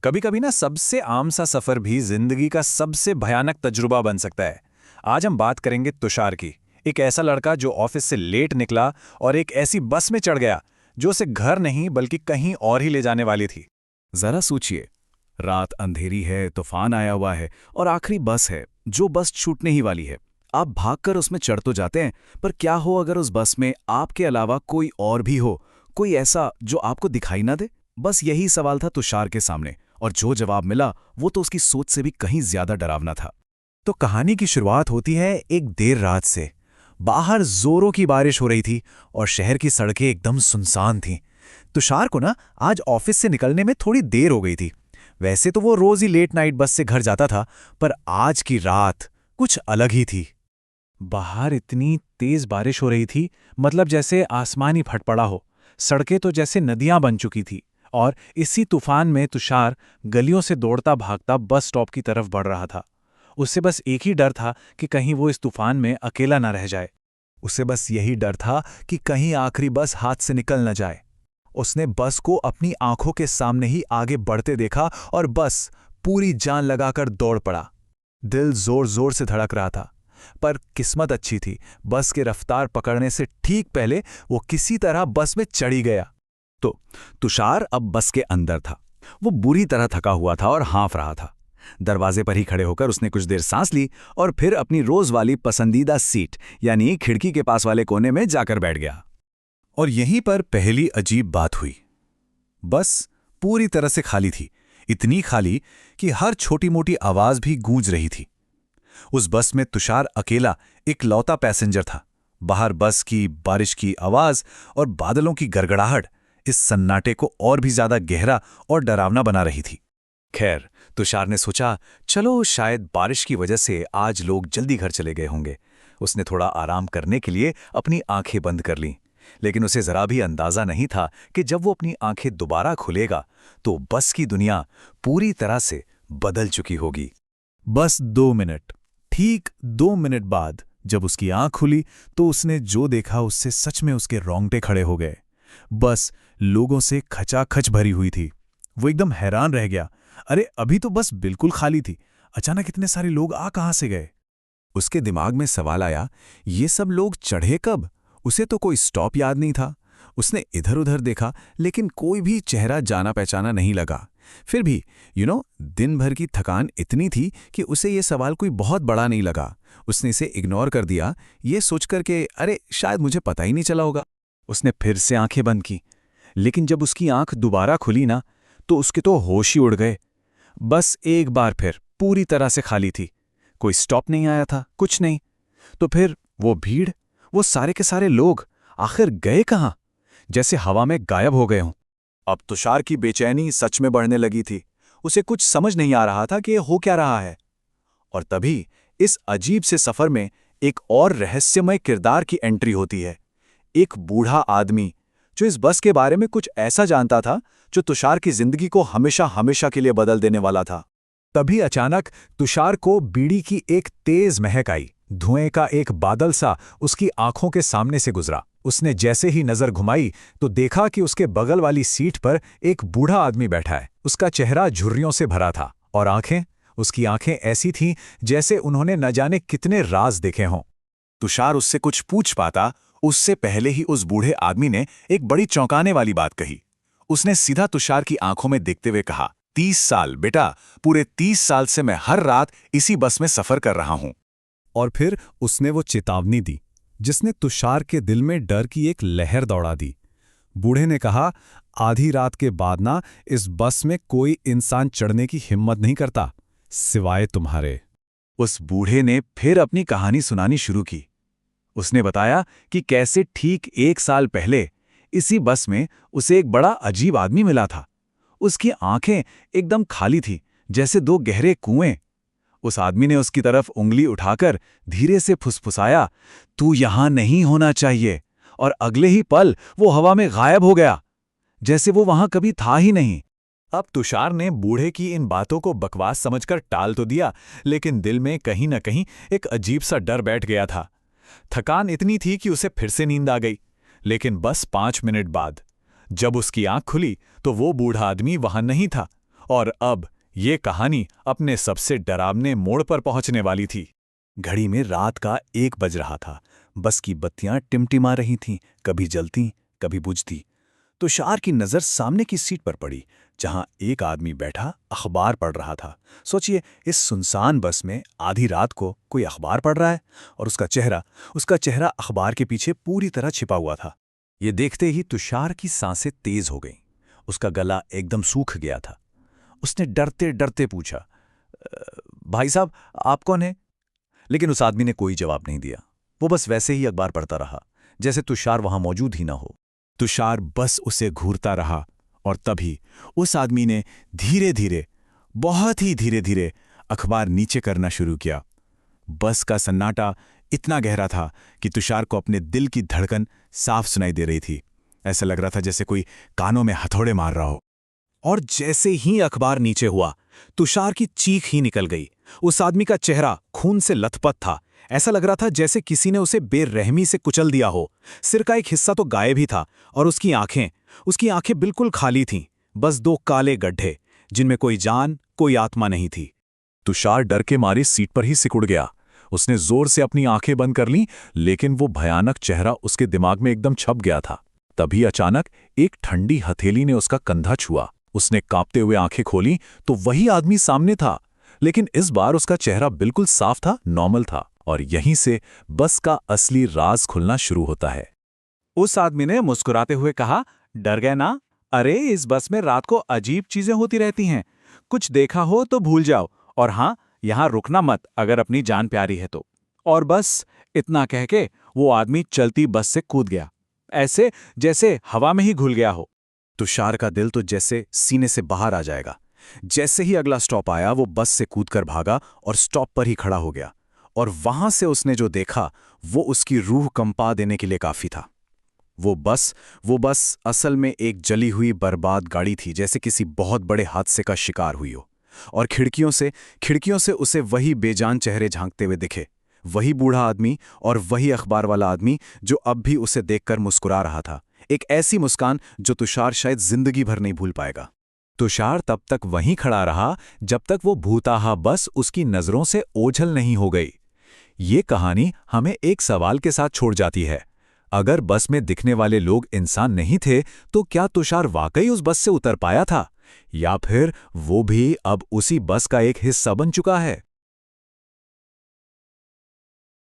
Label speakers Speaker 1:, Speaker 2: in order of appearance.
Speaker 1: कभी कभी ना सबसे आम सा सफर भी जिंदगी का सबसे भयानक तजुर्बा बन सकता है। आज हम बात करेंगे तुषार की। एक ऐसा लड़का जो ऑफिस से लेट निकला और एक ऐसी बस में चढ़ गया जो उसे घर नहीं बल्कि कहीं और ही ले जाने वाली थी।
Speaker 2: जरा सोचिए। रात अंधेरी है, तूफान आया हुआ है और आखिरी बस है जो बस छूटने ही वाली है। आप भागकर उसमें चढ़ तो जाते हैं, पर क्या हो अगर उस बस में आपके अलावा कोई और भी हो, कोई ऐसा जो आपको दिखाई ना दे। बस यही सवाल था तुषार के सामने, और जो जवाब मिला वो तो उसकी सोच से भी कहीं ज्यादा डरावना था।
Speaker 1: तो कहानी की शुरुआत होती है एक देर रात से। बाहर जोरों की बारिश हो रही थी और शहर की सड़कें एकदम सुनसान थीं। तुषार को ना आज ऑफिस से निकलने में थोड़ी देर हो गई थी। वैसे तो वो रोज ही लेट नाइट बस से घर जाता था, पर आज की रात कुछ अलग ही थी। बाहर इतनी तेज बारिश हो रही थी, मतलब जैसे आसमान ही फट पड़ा हो। सड़कें तो जैसे नदियां बन चुकी थी और इसी तूफान में तुषार गलियों से दौड़ता भागता बस स्टॉप की तरफ बढ़ रहा था। उससे बस एक ही डर था कि कहीं वो इस तूफान में अकेला ना रह जाए। उसे बस यही डर था कि कहीं आखिरी बस हाथ से निकल न जाए। उसने बस को अपनी आंखों के सामने ही आगे बढ़ते देखा और बस पूरी जान लगाकर दौड़ पड़ा। दिल जोर जोर से धड़क रहा था, पर किस्मत अच्छी थी। बस के रफ्तार पकड़ने से ठीक पहले वो किसी तरह बस में चढ़ी गया।
Speaker 2: तो तुषार अब बस के अंदर था। वो बुरी तरह थका हुआ था और हाँफ रहा था। दरवाजे पर ही खड़े होकर उसने कुछ देर सांस ली और फिर अपनी रोज वाली पसंदीदा सीट यानी खिड़की के पास वाले कोने में जाकर बैठ गया।
Speaker 1: और यहीं पर पहली अजीब बात हुई। बस पूरी तरह से खाली थी, इतनी खाली कि हर छोटी मोटी आवाज भी गूंज रही थी। उस बस में तुषार अकेला इकलौता पैसेंजर था। बाहर बस की बारिश की आवाज और बादलों की गड़गड़ाहट इस सन्नाटे को और भी ज्यादा गहरा और डरावना बना रही थी। खैर, तुषार ने सोचा, चलो शायद बारिश की वजह से आज लोग जल्दी घर चले गए होंगे। उसने थोड़ा आराम करने के लिए अपनी आंखें बंद कर लीं। लेकिन उसे जरा भी अंदाजा नहीं था कि जब वो अपनी आंखें दोबारा खुलेगा तो बस की दुनिया पूरी तरह से बदल चुकी होगी। बस 2 मिनट, ठीक 2 मिनट बाद जब उसकी आंख खुली तो उसने जो देखा उससे सच में उसके रोंगटे खड़े हो गए। बस लोगों से खचाखच भरी हुई थी। वो एकदम हैरान रह गया। अरे अभी तो बस बिल्कुल खाली थी, अचानक इतने सारे लोग आ कहां से गए? उसके दिमाग में सवाल आया, ये सब लोग चढ़े कब? उसे तो कोई स्टॉप याद नहीं था। उसने इधर उधर देखा, लेकिन कोई भी चेहरा जाना पहचाना नहीं लगा। फिर भी दिन भर की थकान इतनी थी कि उसे ये सवाल कोई बहुत बड़ा नहीं लगा। उसने इसे इग्नोर कर दिया, ये सोचकर के अरे शायद मुझे पता ही नहीं चला होगा। उसने फिर से आंखें बंद की, लेकिन जब उसकी आंख दोबारा खुली ना, तो उसके तो होश ही उड़ गए। बस एक बार फिर पूरी तरह से खाली थी। कोई स्टॉप नहीं आया था, कुछ नहीं। तो फिर वो भीड़, वो सारे के सारे लोग आखिर गए कहां? जैसे हवा में गायब हो गए हों। अब तुषार की बेचैनी सच में बढ़ने लगी थी। उसे कुछ समझ नहीं आ रहा था कि ये हो क्या रहा है। और तभी इस अजीब से सफर में एक और रहस्यमय किरदार की एंट्री होती है। एक बूढ़ा आदमी जो इस बस के बारे में कुछ ऐसा जानता था जो तुषार की जिंदगी को हमेशा हमेशा के लिए बदल देने वाला था। तभी अचानक तुषार को बीड़ी की एक तेज महक आई। धुएं का एक बादल सा उसकी आंखों के सामने से गुजरा। उसने जैसे ही नजर घुमाई तो देखा कि उसके बगल वाली सीट पर एक बूढ़ा आदमी बैठा है। उसका चेहरा झुर्रियों से भरा था और उसकी आंखें ऐसी थीं जैसे उन्होंने न जाने कितने राज देखे हों। तुषार उससे कुछ पूछ पाता उससे पहले ही उस बूढ़े आदमी ने एक बड़ी चौंकाने वाली बात कही। उसने सीधा तुषार की आंखों में देखते हुए कहा, 30 साल बेटा, पूरे 30 साल से मैं हर रात इसी बस में सफर कर रहा हूं। और फिर उसने वो चेतावनी दी जिसने तुषार के दिल में डर की एक लहर दौड़ा दी। बूढ़े ने कहा, आधी रात के बाद ना इस बस में कोई इंसान चढ़ने की हिम्मत नहीं करता, सिवाय तुम्हारे। उस बूढ़े ने फिर अपनी कहानी सुनानी शुरू की। उसने बताया कि कैसे ठीक 1 साल पहले इसी बस में उसे एक बड़ा अजीब आदमी मिला था। उसकी आंखें एकदम खाली थी, जैसे दो गहरे कुएं। उस आदमी ने उसकी तरफ उंगली उठाकर धीरे से फुसफुसाया, तू यहां नहीं होना चाहिए। और अगले ही पल वो हवा में गायब हो गया, जैसे वो वहां कभी था ही नहीं। अब तुषार ने बूढ़े की इन बातों को बकवास समझकर टाल तो दिया, लेकिन दिल में कहीं न कहीं एक अजीब सा डर बैठ गया था। थकान इतनी थी कि उसे फिर से नींद आ गई। लेकिन बस 5 मिनट बाद जब उसकी आंख खुली तो वो बूढ़ा आदमी वहां नहीं था और अब ये कहानी अपने सबसे डरावने मोड़ पर पहुंचने वाली थी। घड़ी में रात का 1 बज रहा था। बस की बत्तियां टिमटिमा रही थीं, कभी जलती, कभी बुझती। तुषार की नज़र सामने की सीट पर पड़ी, जहां एक आदमी बैठा अखबार पढ़ रहा था। सोचिए, इस सुनसान बस में आधी रात को कोई अखबार पढ़ रहा है, और उसका चेहरा अखबार के पीछे पूरी तरह छिपा हुआ था। ये देखते ही तुषार की सांसें तेज हो गईं। उसका गला एकदम सूख गया था। उसने डरते डरते पूछा, भाई साहब, आप कौन हैं?" लेकिन उस आदमी ने कोई जवाब नहीं दिया। वो बस वैसे ही अखबार पढ़ता रहा, जैसे तुषार वहां मौजूद ही ना हो। तुषार बस उसे घूरता रहा, और तभी उस आदमी ने धीरे धीरे, बहुत ही धीरे धीरे अखबार नीचे करना शुरू किया। बस का सन्नाटा इतना गहरा था कि तुषार को अपने दिल की धड़कन साफ सुनाई दे रही थी। ऐसा लग रहा था जैसे कोई कानों में हथौड़े मार रहा हो। और जैसे ही अखबार नीचे हुआ, तुषार की चीख ही निकल गई। उस आदमी का चेहरा खून से लथपथ था। ऐसा लग रहा था जैसे किसी ने उसे बेरहमी से कुचल दिया हो। सिर का एक हिस्सा तो गायब ही था, और उसकी आंखें बिल्कुल खाली थीं। बस 2 काले गड्ढे, जिनमें कोई जान, कोई आत्मा नहीं थी। तुषार डर के मारे सीट पर ही सिकुड़ गया। उसने जोर से अपनी आंखें बंद कर लीं, लेकिन वो भयानक चेहरा उसके दिमाग में एकदम छप गया था। तभी अचानक एक ठंडी हथेली ने उसका कंधा छुआ। उसने कांपते हुए आंखें खोली तो वही आदमी सामने था, लेकिन इस बार उसका चेहरा बिल्कुल साफ था, नॉर्मल था। और यहीं से बस का असली राज खुलना शुरू होता है। उस आदमी ने मुस्कुराते हुए कहा, डर गए ना? अरे, इस बस में रात को अजीब चीजें होती रहती हैं। कुछ देखा हो तो भूल जाओ, और हाँ, यहां रुकना मत अगर अपनी जान प्यारी है तो। और बस इतना कह के वो आदमी चलती बस से कूद गया, ऐसे जैसे हवा में ही घुल गया हो। तुषार का दिल तो जैसे सीने से बाहर आ जाएगा। जैसे ही अगला स्टॉप आया, वो बस से कूदकर भागा और स्टॉप पर ही खड़ा हो गया। और वहां से उसने जो देखा, वो उसकी रूह कंपा देने के लिए काफी था। वो बस असल में एक जली हुई बर्बाद गाड़ी थी, जैसे किसी बहुत बड़े हादसे का शिकार हुई हो। और खिड़कियों से उसे वही बेजान चेहरे झांकते हुए दिखे, वही बूढ़ा आदमी और वही अखबार वाला आदमी जो अब भी उसे देखकर मुस्कुरा रहा था। एक ऐसी मुस्कान जो तुषार शायद जिंदगी भर नहीं भूल पाएगा। तुषार तब तक वहीं खड़ा रहा जब तक वो भूताहा बस उसकी नजरों से ओझल नहीं हो गई। ये कहानी हमें एक सवाल के साथ छोड़ जाती है। अगर बस में दिखने वाले लोग इंसान नहीं थे, तो क्या तुषार वाकई उस बस से उतर पाया था, या फिर वो भी अब उसी बस का एक हिस्सा बन चुका है?